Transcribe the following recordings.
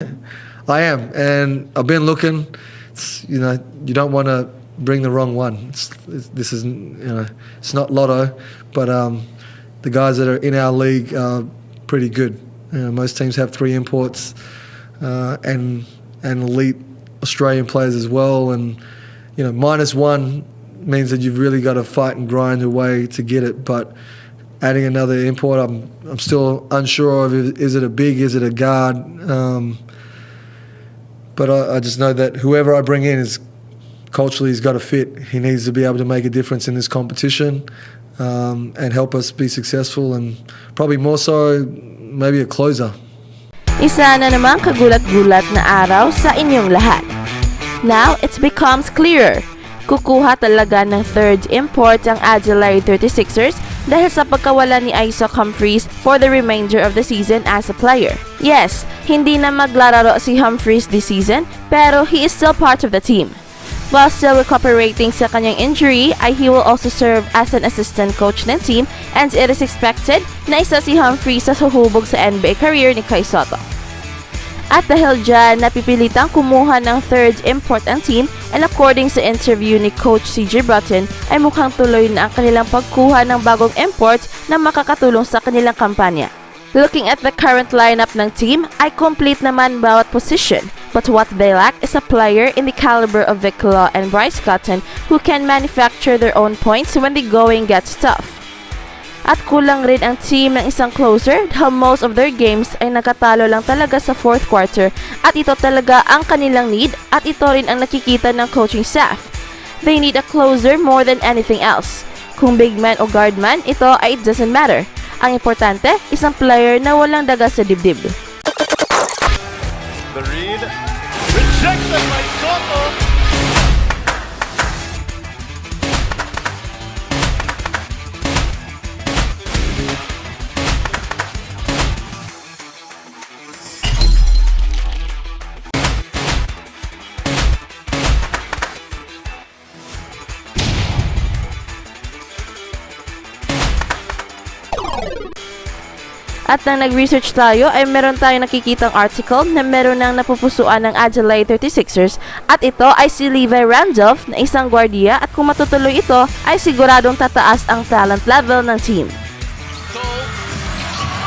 I am, and I've been looking. You don't want to bring the wrong one. This is, it's not lotto, but the guys that are in our league are pretty good. Most teams have 3 imports and elite Australian players as well, and -1 means that you've really got to fight and grind your way to get it. But adding another import, I'm still unsure of. Is it a big? Is it a guard? But I just know that whoever I bring in is culturally he's got to fit. He needs to be able to make a difference in this competition and help us be successful, and probably more so maybe a closer. Isa na namang kagulat-gulat na araw sa inyong lahat. Now, it becomes clearer. Kukuha talaga ng third import ang Adelaide 36ers dahil sa pagkawala ni Isaac Humphries for the remainder of the season as a player. Yes, hindi na maglalaro si Humphries this season, pero he is still part of the team. While still recuperating sa kanyang injury, he will also serve as an assistant coach ng team, and it is expected na isa si Humphries sa suhubog sa NBA career ni Kai Sotto. At dahil dyan, napipilitang kumuha ng third import ang team, and according sa interview ni Coach CJ Broughton, ay mukhang tuloy na ang kanilang pagkuha ng bagong import na makakatulong sa kanilang kampanya. Looking at the current lineup ng team, ay complete naman bawat position, but what they lack is a player in the caliber of Vic Law and Bryce Cotton who can manufacture their own points when the going gets tough. At kulang rin ang team ng isang closer dahil most of their games ay nakatalo lang talaga sa fourth quarter, at ito talaga ang kanilang need, at ito rin ang nakikita ng coaching staff. They need a closer more than anything else. Kung big man o guard man, ito ay it doesn't matter. Ang importante, isang player na walang daga sa dibdib. The read, rejected by Sotto. At nang nag-research tayo ay meron tayong nakikitang article na meron nang napupusuan ng Adelaide 36ers, at ito ay si Levi Randolph na isang gwardiya, at kung matutuloy ito ay siguradong tataas ang talent level ng team.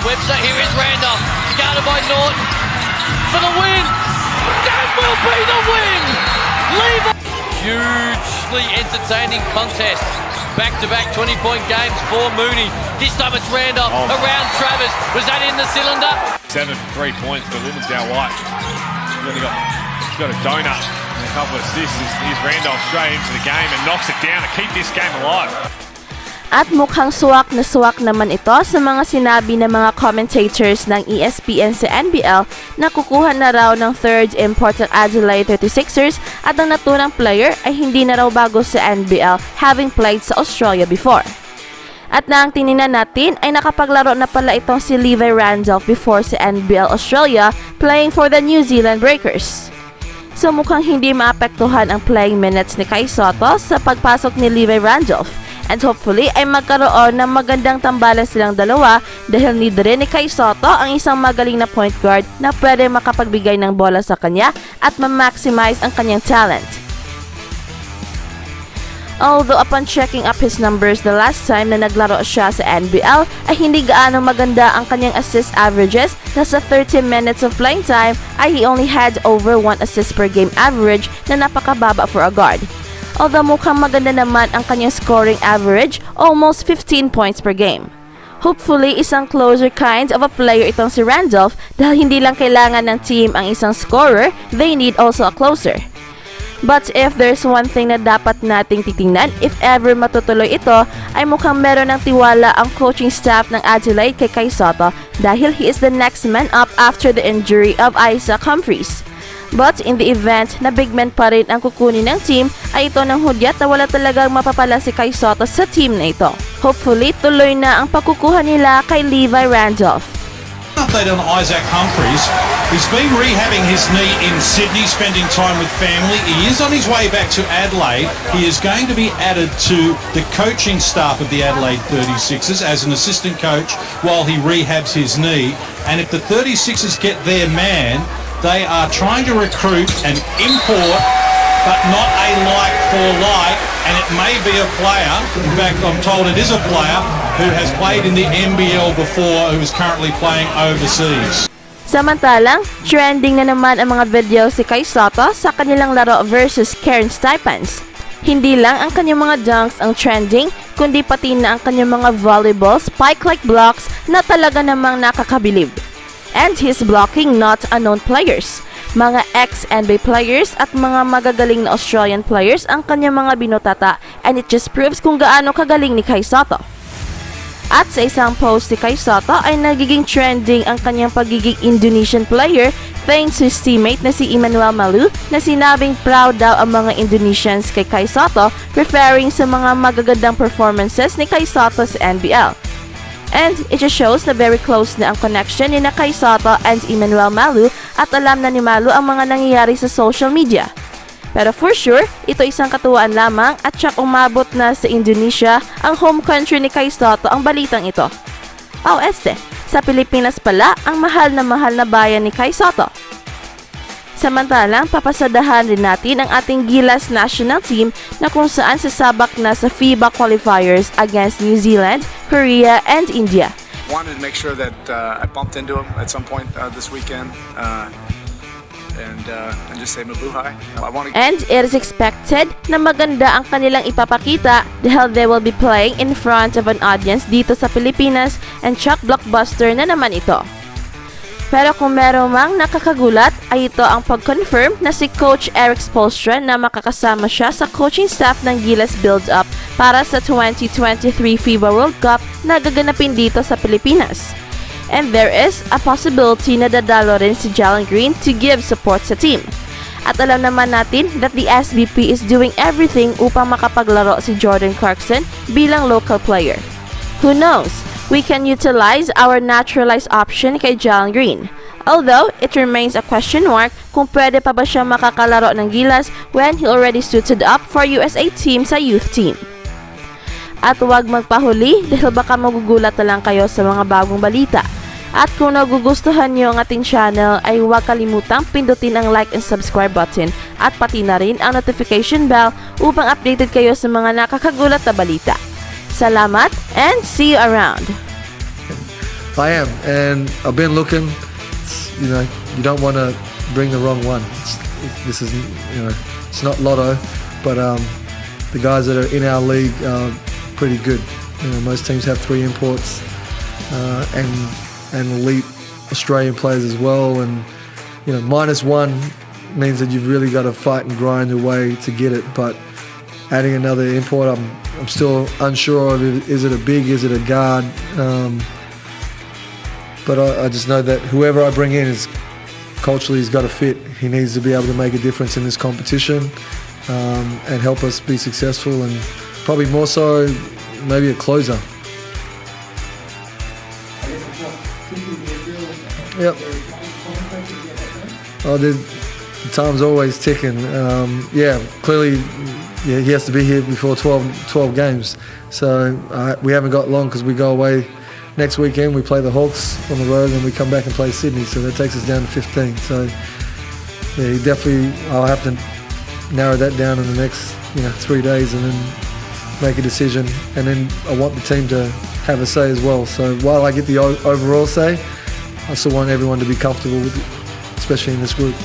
Webster, here is Randolph, guarded by Norton for the win. That will be the win. Levi. Hugely entertaining contest. Back-to-back 20-point games for Mooney. This time it's Randolph around Travis. Was that in the cylinder? 7 for 3 points, but Women's out wide. He's got a donut and a couple of assists. Here's Randolph straight into the game and knocks it down to keep this game alive. At mukhang suwak na suwak naman ito sa mga sinabi ng mga commentators ng ESPN sa NBL na kukuha na raw ng third import ng Adelaide 36ers, at ang naturang player ay hindi na raw bago sa NBL, having played sa Australia before. At na ang tiningnan natin ay nakapaglaro na pala itong si Levi Randolph before sa NBL Australia, playing for the New Zealand Breakers. So mukhang hindi maapektuhan ang playing minutes ni Kai Sotto sa pagpasok ni Levi Randolph. And hopefully ay magkaroon ng magandang tambalan silang dalawa, dahil need rin ni Kai Sotto ang isang magaling na point guard na pwede makapagbigay ng bola sa kanya at ma-maximize ang kanyang talent. Although upon checking up his numbers the last time na naglaro siya sa NBL ay hindi gaano maganda ang kanyang assist averages, na sa 30 minutes of playing time ay he only had over 1 assist per game average na napakababa for a guard. Although mukhang maganda naman ang kanyang scoring average, almost 15 points per game. Hopefully, isang closer kind of a player itong si Randolph, dahil hindi lang kailangan ng team ang isang scorer, they need also a closer. But if there's one thing na dapat nating titingnan, if ever matutuloy ito, ay mukhang meron ng tiwala ang coaching staff ng Adelaide kay Kai Sotto, dahil he is the next man up after the injury of Isaac Humphries. But in the event na big man pa rin ang kukunin ng team, ay ito ng hudyat na wala talagang mapapala si Kai Sotto sa team na ito. Hopefully, tuloy na ang pagkukuha nila kay Levi Randolph. Update on Isaac Humphries. He's been rehabbing his knee in Sydney, spending time with family. He is on his way back to Adelaide. He is going to be added to the coaching staff of the Adelaide 36ers as an assistant coach while he rehabs his knee. And if the 36ers get their man, they are trying to recruit an import, but not a like for like, and it may be a player, in fact I'm told it is a player, who has played in the NBL before, who is currently playing overseas. Samantalang, trending na naman ang mga video si Kai Sotto sa kanilang laro versus Karen Stipans. Hindi lang ang kanyang mga dunks ang trending, kundi pati na ang kanyang mga volleyball spike-like blocks na talaga namang nakakabilib. And his blocking not unknown players. Mga ex-NBA players at mga magagaling na Australian players ang kanyang mga binutata, and it just proves kung gaano kagaling ni Kai Sotto. At sa isang post si Kai Sotto ay nagiging trending ang kanyang pagiging Indonesian player thanks to his teammate na si Emmanuel Malu na sinabing proud daw ang mga Indonesians kay Kai Sotto, referring sa mga magagandang performances ni Kai Sotto sa NBL. And it just shows na very close na ang connection ni na Kai Sotto and Emmanuel Malu at alam na ni Malu ang mga nangyayari sa social media. Pero for sure, ito isang katuwaan lamang at siya umabot na sa Indonesia, ang home country ni Kai Sotto, ang balitang ito. Oh, sa Pilipinas pala ang mahal na bayan ni Kai Sotto. Samantalang, papasadahan rin natin ang ating Gilas national team na kung saan sasabak na sa FIBA qualifiers against New Zealand, Korea, and India. Wanted to make sure that I bumped into him at some point this weekend. And just say mabuhay. And it is expected na maganda ang kanilang ipapakita dahil they will be playing in front of an audience dito sa Pilipinas, and shock blockbuster na naman ito. Pero kung meron mang nakakagulat ay ito ang pag-confirm na si Coach Eric Spoelstra na makakasama siya sa coaching staff ng Gilas build-up para sa 2023 FIBA World Cup na gaganapin dito sa Pilipinas. And there is a possibility na dadalo rin si Jalen Green to give support sa team. At alam naman natin that the SBP is doing everything upang makapaglaro si Jordan Clarkson bilang local player. Who knows? We can utilize our naturalized option kay Jalen Green. Although, it remains a question mark kung pwede pa ba siya makakalaro ng Gilas when he already suited up for USA team sa youth team. At huwag magpahuli dahil baka magugulat na lang kayo sa mga bagong balita. At kung nagugustuhan nyo ang ating channel ay huwag kalimutang pindutin ang like and subscribe button at pati na rin ang notification bell upang updated kayo sa mga nakakagulat na balita. Salamat and see you around! I am, and I've been looking. You don't want to bring the wrong one. This is, it's not lotto, but the guys that are in our league are pretty good. Most teams have 3 imports and elite Australian players as well, and -1 means that you've really got to fight and grind your way to get it. But adding another import, I'm still unsure of it. Is it a big? Is it a guard? But I just know that whoever I bring in is culturally he's got to fit. He needs to be able to make a difference in this competition and help us be successful, and probably more so maybe a closer. Yep. Oh, the time's always ticking. Clearly, he has to be here before 12 games. So we haven't got long because we go away next weekend. We play the Hawks on the road, and we come back and play Sydney. So that takes us down to 15. So I'll have to narrow that down in the next 3 days, and then make a decision. And then I want the team to have a say as well. So while I get the overall say, I still want everyone to be comfortable with it, especially in this group.